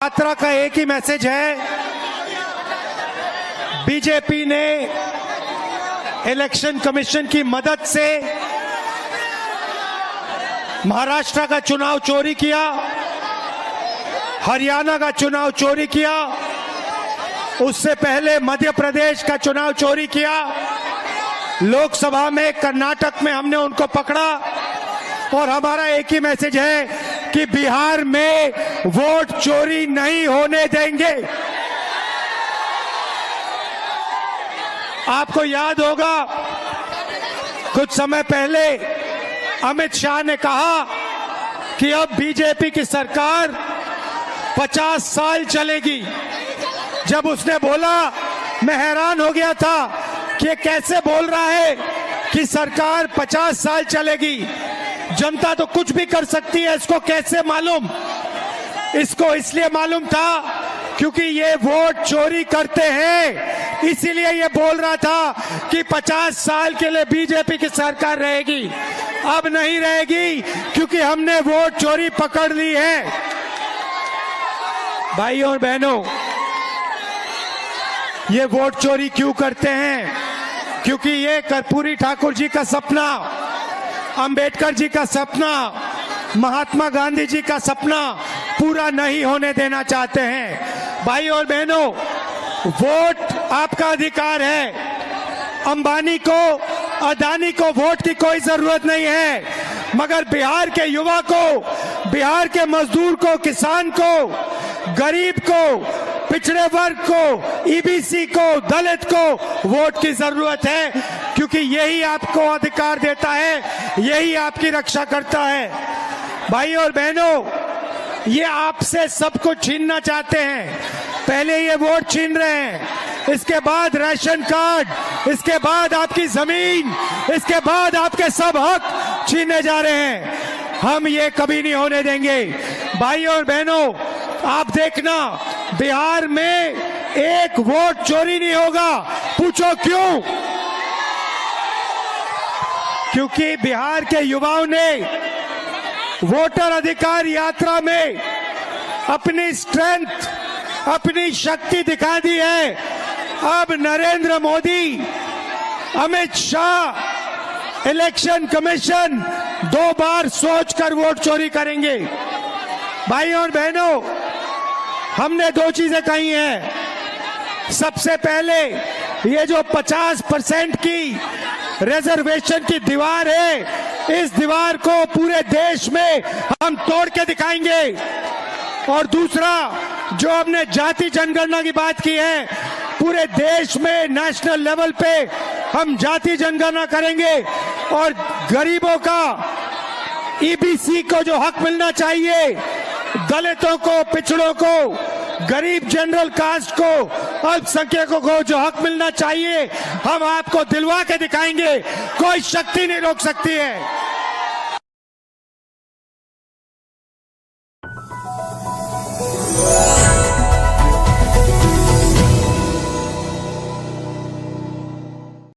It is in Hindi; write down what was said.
यात्रा का एक ही मैसेज है, बीजेपी ने इलेक्शन कमीशन की मदद से महाराष्ट्र का चुनाव चोरी किया, हरियाणा का चुनाव चोरी किया, उससे पहले मध्य प्रदेश का चुनाव चोरी किया, लोकसभा में कर्नाटक में हमने उनको पकड़ा। और हमारा एक ही मैसेज है कि बिहार में वोट चोरी नहीं होने देंगे। आपको याद होगा कुछ समय पहले अमित शाह ने कहा कि अब बीजेपी की सरकार 50 साल चलेगी। जब उसने बोला, मैं हैरान हो गया था कि ये कैसे बोल रहा है कि सरकार 50 साल चलेगी। जनता तो कुछ भी कर सकती है, इसको कैसे मालूम? इसको इसलिए मालूम था क्योंकि ये वोट चोरी करते हैं, इसीलिए ये बोल रहा था कि 50 साल के लिए बीजेपी की सरकार रहेगी। अब नहीं रहेगी क्योंकि हमने वोट चोरी पकड़ ली है। भाइयों और बहनों, ये वोट चोरी क्यों करते हैं? क्योंकि ये कर्पूरी ठाकुर जी का सपना, अंबेडकर जी का सपना, महात्मा गांधी जी का सपना पूरा नहीं होने देना चाहते हैं। भाइयों और बहनों, वोट आपका अधिकार है। अंबानी को, अदानी को वोट की कोई जरूरत नहीं है, मगर बिहार के युवा को, बिहार के मजदूर को, किसान को, गरीब को, पिछड़े वर्ग को, ईबीसी को, दलित को वोट की जरूरत है, क्योंकि यही आपको अधिकार देता है, यही आपकी रक्षा करता है। भाइयों और बहनों, ये आपसे सब कुछ छीनना चाहते हैं। पहले ये वोट छीन रहे हैं, इसके बाद राशन कार्ड, इसके बाद आपकी जमीन, इसके बाद आपके सब हक छीनने जा रहे हैं। हम ये कभी नहीं होने देंगे। भाइयों और बहनों, आप देखना, बिहार में एक वोट चोरी नहीं होगा। पूछो क्यों? क्योंकि बिहार के युवाओं ने वोटर अधिकार यात्रा में अपनी स्ट्रेंथ, अपनी शक्ति दिखा दी है। अब नरेंद्र मोदी, अमित शाह, इलेक्शन कमीशन 2 बार सोचकर वोट चोरी करेंगे। भाइयों और बहनों, हमने 2 चीजें कही हैं। सबसे पहले, ये जो 50% की रिजर्वेशन की दीवार है, इस दीवार को पूरे देश में हम तोड़ के दिखाएंगे। और दूसरा, जो हमने जाति जनगणना की बात की है, पूरे देश में नेशनल लेवल पे हम जाति जनगणना करेंगे और गरीबों का, ईबीसी को जो हक मिलना चाहिए, दलितों को, पिछड़ों को, गरीब जनरल कास्ट को, अल्पसंख्यकों को जो हक मिलना चाहिए, हम आपको दिलवा के दिखाएंगे। कोई शक्ति नहीं रोक सकती है।